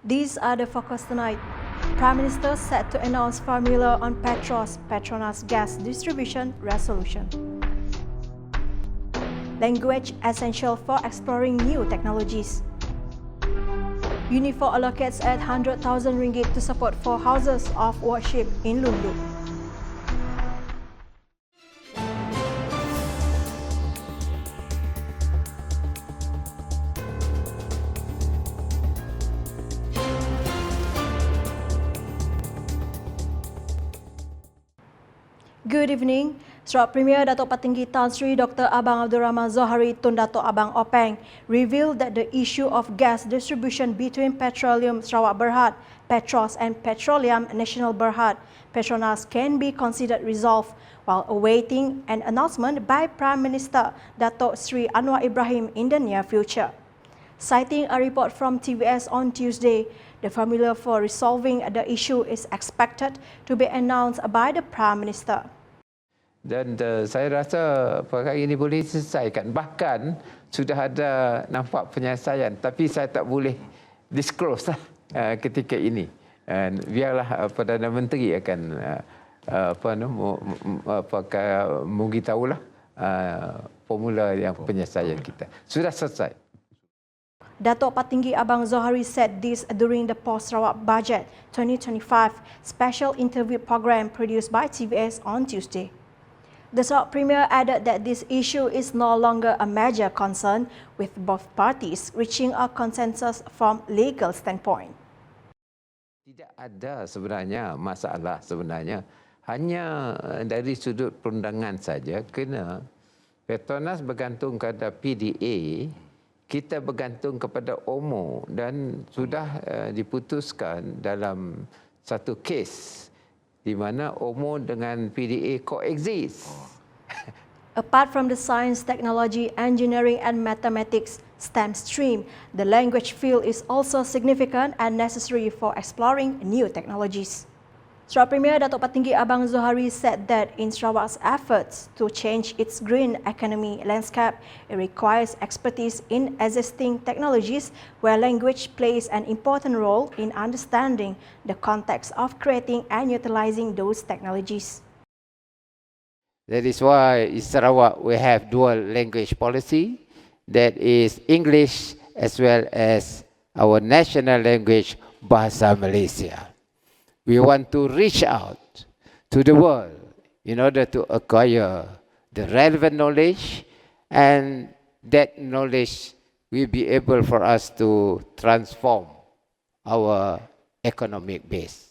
These are the focus tonight. Prime Minister set to announce formula on PETROS gas distribution resolution. Language essential for exploring new technologies. UNIFOR allocates at 100,000 ringgit to support 4 houses of worship in Lundu. Good evening. Sarawak Premier Datuk Patinggi Tan Sri Dr. Abang Abdul Rahman Zohari Tun Datuk Abang Openg revealed that the issue of gas distribution between Petroleum Sarawak Berhad, PETROS and Petroleum Nasional Berhad, PETRONAS can be considered resolved while awaiting an announcement by Prime Minister Datuk Sri Anwar Ibrahim in the near future. Citing a report from TVS on Tuesday, the formula for resolving the issue is expected to be announced by the Prime Minister. Dan saya rasa perkara ini boleh diselesaikan. Bahkan sudah ada nampak penyelesaian, tapi saya tak boleh disclose lah ketika ini. Dan biarlah Perdana Menteri akan memberitahulah formula yang penyelesaian kita. Sudah selesai. Datuk Patinggi Abang Zohari said this during the Post-Sarawak Budget 2025 special interview program produced by TVS on Tuesday. The Sarawak Premier added that this issue is no longer a major concern, with both parties reaching a consensus from legal standpoint. Tidak ada sebenarnya masalah sebenarnya. Hanya dari sudut perundangan saja, kerana PETRONAS bergantung kepada PDA, kita bergantung kepada OMO dan sudah diputuskan dalam satu kes di mana OMO dengan PDA coexist. Apart from the science, technology, engineering and mathematics STEM stream, the language field is also significant and necessary for exploring new technologies. Sarawak Premier Datuk Patinggi Abang Zohari said that in Sarawak's efforts to change its green economy landscape, it requires expertise in existing technologies where language plays an important role in understanding the context of creating and utilizing those technologies. That is why in Sarawak we have dual language policy, that is English as well as our national language, Bahasa Malaysia. We want to reach out to the world in order to acquire the relevant knowledge, and that knowledge will be able for us to transform our economic base.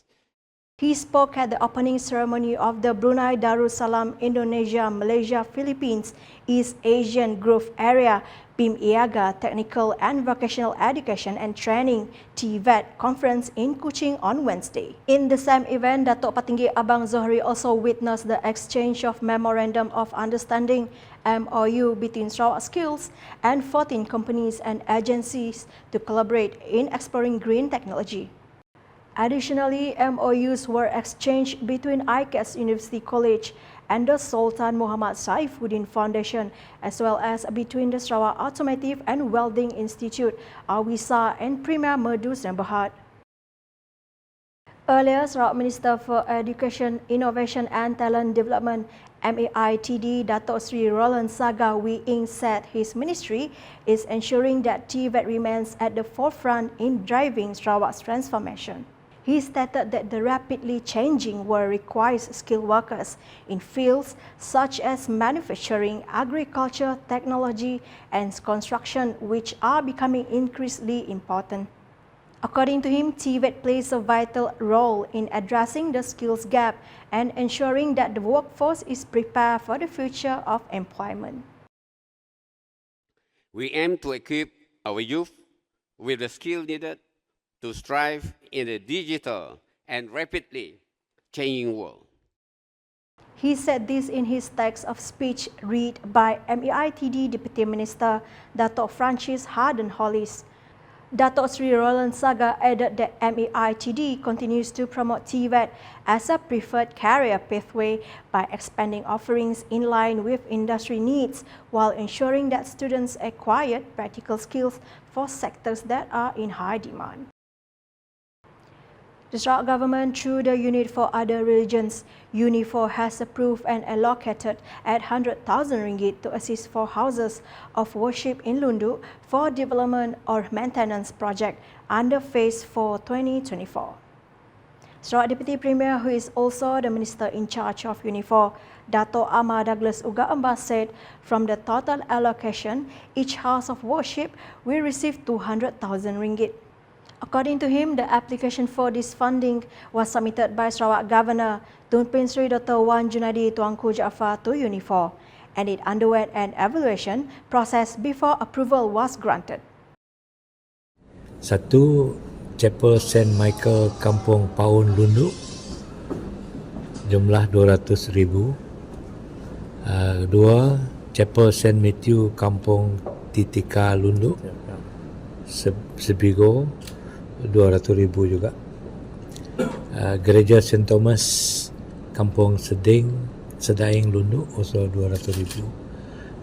He spoke at the opening ceremony of the Brunei Darussalam Indonesia Malaysia Philippines East Asian Growth Area BIM-IAGA Technical and Vocational Education and Training TVET conference in Kuching on Wednesday. In the same event, Datuk Patinggi Abang Zohari also witnessed the exchange of Memorandum of Understanding MOU between Sarawak Skills and 14 companies and agencies to collaborate in exploring green technology. Additionally, MOUs were exchanged between ICAS University College and the Sultan Muhammad Saifuddin Foundation, as well as between the Sarawak Automotive and Welding Institute, AWISA, and Premier Merdus dan Berhad. Earlier, Sarawak Minister for Education, Innovation and Talent Development MEITD Datuk Sri Roland Saga Wee Ing said his ministry is ensuring that TVET remains at the forefront in driving Sarawak's transformation. He stated that the rapidly changing world requires skilled workers in fields such as manufacturing, agriculture, technology, and construction, which are becoming increasingly important. According to him, TVET plays a vital role in addressing the skills gap and ensuring that the workforce is prepared for the future of employment. We aim to equip our youth with the skill needed to strive in a digital and rapidly changing world. He said this in his text of speech read by MEITD Deputy Minister Datuk Francis Harden Hollis. Datuk Sri Roland Saga added that MEITD continues to promote TVET as a preferred career pathway by expanding offerings in line with industry needs while ensuring that students acquire practical skills for sectors that are in high demand. The Sarawak government, through the Unit for Other Religions, UNIFOR, has approved and allocated ringgit to assist 4 houses of worship in Lundu for development or maintenance project under Phase 4 2024. Sarawak Deputy Premier, who is also the Minister in charge of UNIFOR, Dato' Amar Douglas Uga Amba, said from the total allocation, each house of worship will receive ringgit. According to him, the application for this funding was submitted by Sarawak Governor Tun Pin Sri Dr. Wan Junadi Tuanku Jaafar to UNIFOR, and it underwent an evaluation process before approval was granted. Satu, Chapel St. Michael Kampung Paun Lundu, jumlah 200,000. Kedua, Chapel St. Matthew Kampung Titika Lundu, Sebigo, 200,000 juga. Gereja St. Thomas Kampung Sedaing Lundu, also 200,000.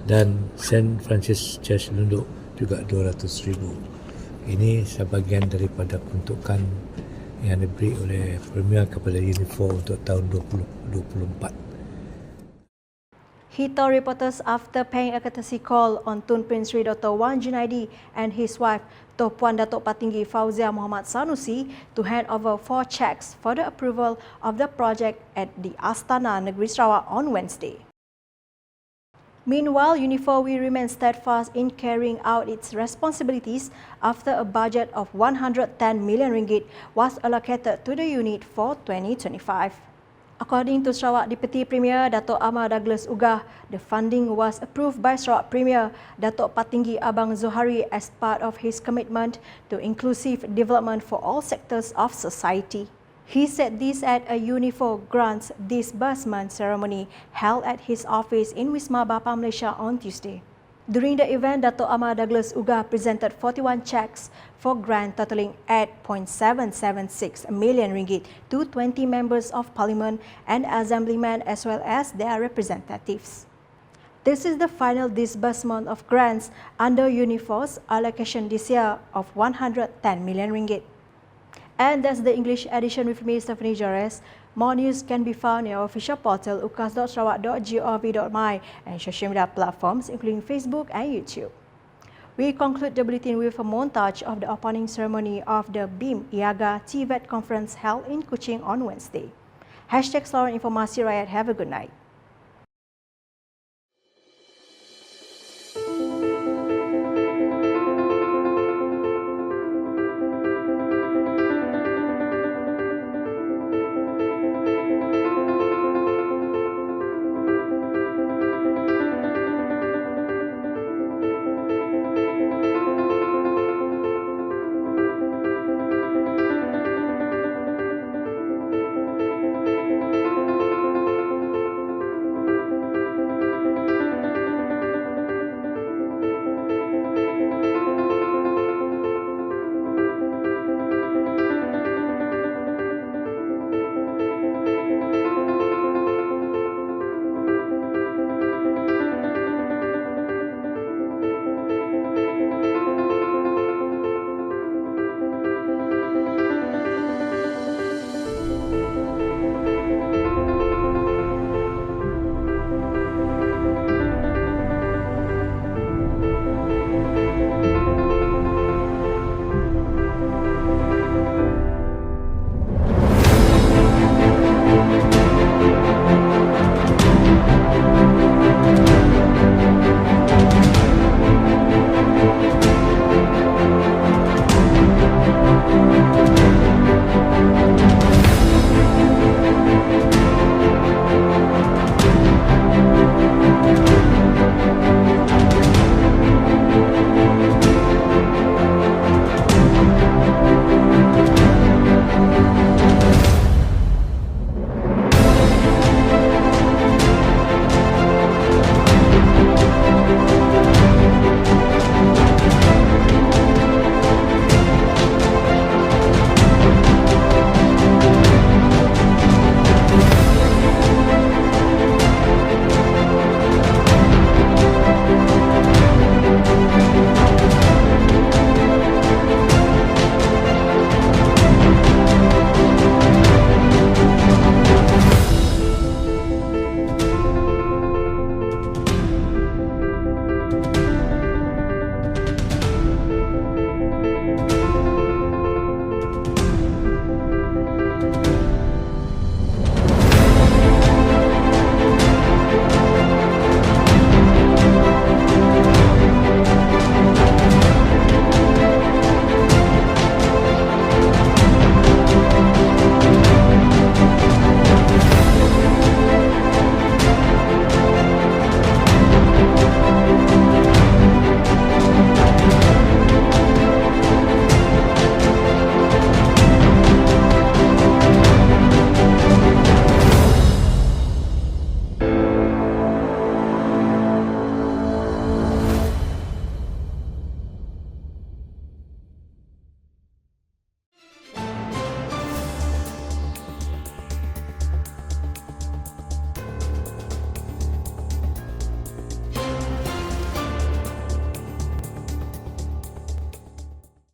Dan St. Francis Church Lundu juga 200,000. Ini sebahagian daripada peruntukan yang diberi oleh Premier kepada UNIFOR untuk tahun 2024. He told reporters after paying a courtesy call on Tun Pin Sri Dr. Wan Junaidi and his wife, Tuan Puan Datuk Patinggi Fauzia Muhammad Sanusi, to hand over 4 cheques for the approval of the project at the Astana Negeri Sarawak on Wednesday. Meanwhile, UNIFOR will remain steadfast in carrying out its responsibilities after a budget of 110 million ringgit was allocated to the unit for 2025. According to Sarawak Deputy Premier Dato' Amar Douglas Uga, the funding was approved by Sarawak Premier Dato' Patinggi Abang Zohari as part of his commitment to inclusive development for all sectors of society. He said this at a UNIFOR grants disbursement ceremony held at his office in Wisma Bapa Malaysia on Tuesday. During the event, Dato' Amar Douglas Uga presented 41 cheques for grant totaling 8.776 million ringgit to 20 members of parliament and assemblymen as well as their representatives. This is the final disbursement of grants under UNIFOR's allocation this year of 110 million ringgit. And that's the English edition with me, Stephanie Jores. More news can be found in our official portal ukas.sarawak.gov.my and social media platforms including Facebook and YouTube. We conclude the bulletin with a montage of the opening ceremony of the BIM IAGA TVET conference held in Kuching on Wednesday. #Sloran Informasi Rakyat. Have a good night.